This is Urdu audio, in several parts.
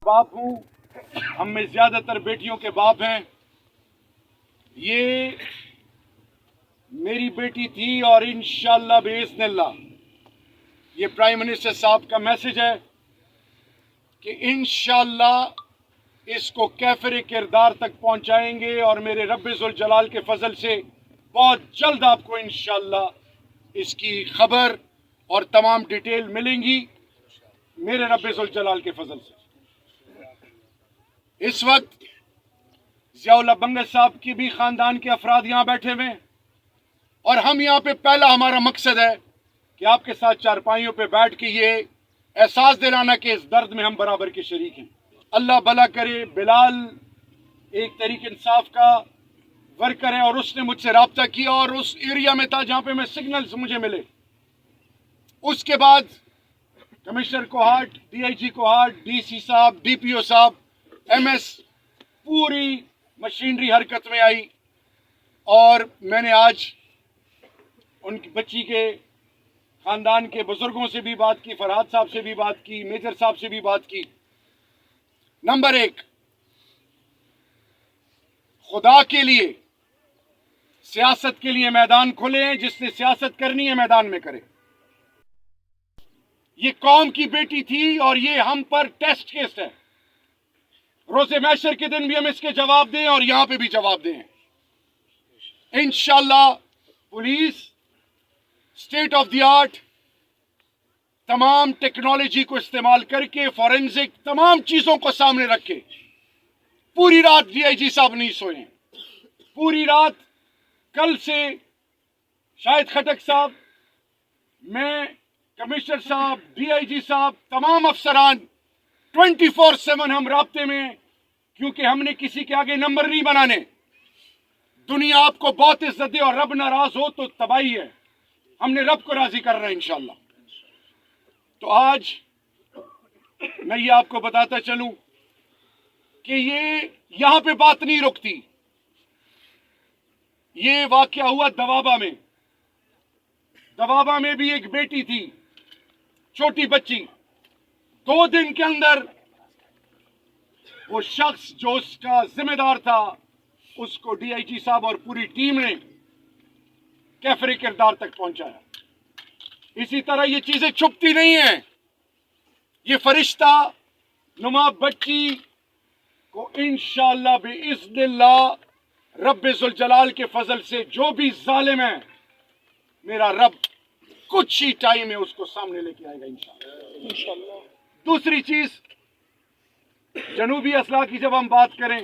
باپ ہوں، ہم میں زیادہ تر بیٹیوں کے باپ ہیں. یہ میری بیٹی تھی اور انشاءاللہ باذن اللہ یہ پرائم منسٹر صاحب کا میسج ہے کہ انشاءاللہ اس کو کیفر کردار تک پہنچائیں گے، اور میرے رب ذوالجلال کے فضل سے بہت جلد آپ کو انشاءاللہ اس کی خبر اور تمام ڈیٹیل ملیں گی میرے رب ذوالجلال کے فضل سے. اس وقت ضیاء اللہ بنگل صاحب کی بھی خاندان کے افراد یہاں بیٹھے ہوئے ہیں، اور ہم یہاں پہ پہلا ہمارا مقصد ہے کہ آپ کے ساتھ چارپائیوں پہ بیٹھ کے یہ احساس دلانا کہ اس درد میں ہم برابر کے شریک ہیں. اللہ بھلا کرے. بلال ایک تحریک انصاف کا ورکر ہے اور اس نے مجھ سے رابطہ کیا اور اس ایریا میں تھا جہاں پہ میں سگنلز مجھے ملے. اس کے بعد commissioner Kohat, D I G Kohat, D C صاحب، ڈی پی او صاحب، ایم ایس، پوری مشینری حرکت میں آئی، اور میں نے آج ان کی بچی کے خاندان کے بزرگوں سے بھی بات کی، فرحاد صاحب سے بھی بات کی، میجر صاحب سے بھی بات کی. نمبر ایک، خدا کے لیے سیاست کے لیے میدان کھلے ہیں. جس نے سیاست کرنی ہے میدان میں کرے. یہ قوم کی بیٹی تھی اور یہ ہم پر ٹیسٹ کیس ہے. روز محشر کے دن بھی ہم اس کے جواب دیں اور یہاں پہ بھی جواب دیں. انشاءاللہ police state of the art تمام ٹیکنالوجی کو استعمال کر کے فورینزک تمام چیزوں کو سامنے رکھے. پوری رات ڈی آئی جی صاحب نہیں سوئے. پوری رات کل سے شاہد خٹک صاحب، میں، کمشنر صاحب، ڈی آئی جی صاحب، تمام افسران 24/7 ہم رابطے میں ہیں، کیونکہ ہم نے کسی کے آگے نمبر نہیں بنانے. دنیا آپ کو بہت عزت دے اور رب ناراض ہو تو تباہی ہے. ہم نے رب کو راضی کرنا ہے انشاءاللہ. تو آج میں یہ آپ کو بتاتا چلوں کہ یہ یہاں پہ بات نہیں رکتی. یہ واقعہ ہوا دوابہ میں. دوابہ میں بھی ایک بیٹی تھی، چھوٹی بچی. 2 دن کے اندر وہ شخص جو اس کا ذمہ دار تھا اس کو ڈی آئی جی صاحب اور پوری ٹیم نے کیفر کردار تک پہنچایا. اسی طرح یہ چیزیں چھپتی نہیں ہیں. یہ فرشتہ نما بچی کو انشاءاللہ باذن اللہ رب ذوالجلال کے فضل سے جو بھی ظالم ہے میرا رب کچھ ہی ٹائم میں اس کو سامنے لے کے آئے گا انشاءاللہ. دوسری چیز، جنوبی اضلاع کی جب ہم بات کریں،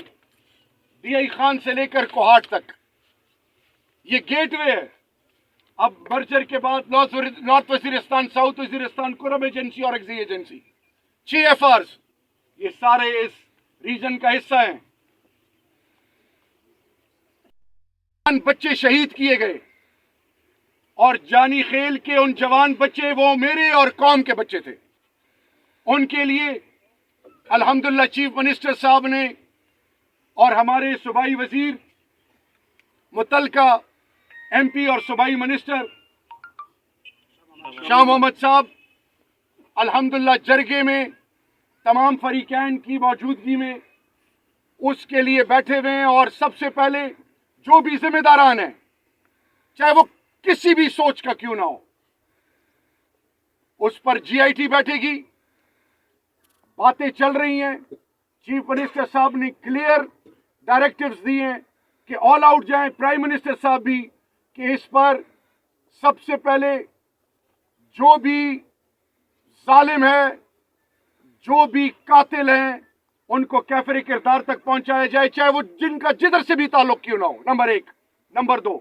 ڈی آئی خان سے لے کر کوہاٹ تک یہ گیٹ وے ہے. اب مرجر کے بعد نارتھ وزیرستان، ساؤتھ وزیرستان، کرم ایجنسی اور ایگزی ایجنسی 6 FRs یہ سارے اس ریجن کا حصہ ہیں. بچے شہید کیے گئے اور جانی خیل کے ان جوان بچے وہ میرے اور قوم کے بچے تھے. ان کے لیے الحمدللہ چیف منسٹر صاحب نے اور ہمارے صوبائی وزیر، متعلقہ ایم پی اور صوبائی منسٹر شاہ محمد صاحب الحمدللہ جرگے میں تمام فریقین کی موجودگی میں اس کے لیے بیٹھے ہوئے ہیں. اور سب سے پہلے جو بھی ذمہ داران ہیں، چاہے وہ کسی بھی سوچ کا کیوں نہ ہو، اس پر جی آئی ٹی بیٹھے گی. باتیں چل رہی ہیں. چیف منسٹر صاحب نے کلیئر ڈائریکٹیوز دی ہیں کہ آل آؤٹ جائیں. پرائم منسٹر صاحب بھی کہ اس پر سب سے پہلے جو بھی ظالم ہے، جو بھی قاتل ہیں، ان کو کیفر کردار تک پہنچایا جائے، چاہے وہ جن کا جدھر سے بھی تعلق کیوں نہ ہو. نمبر 1. نمبر 2،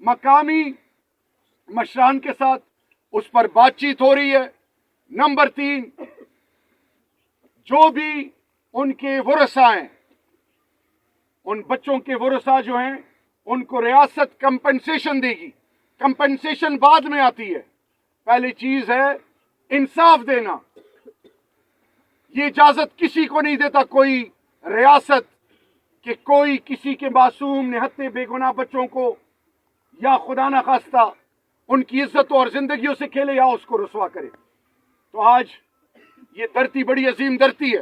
مقامی مشران کے ساتھ اس پر بات چیت ہو رہی ہے. نمبر 3، جو بھی ان کے ورثاء ہیں، ان بچوں کے ورثاء جو ہیں، ان کو ریاست کمپنسیشن دے گی. کمپنسیشن بعد میں آتی ہے، پہلی چیز ہے انصاف دینا. یہ اجازت کسی کو نہیں دیتا کوئی ریاست کہ کوئی کسی کے معصوم نہتے بے گناہ بچوں کو یا خدا نہ خواستہ ان کی عزتوں اور زندگیوں سے کھیلے یا اس کو رسوا کرے. تو آج یہ دھرتی بڑی عظیم دھرتی ہے.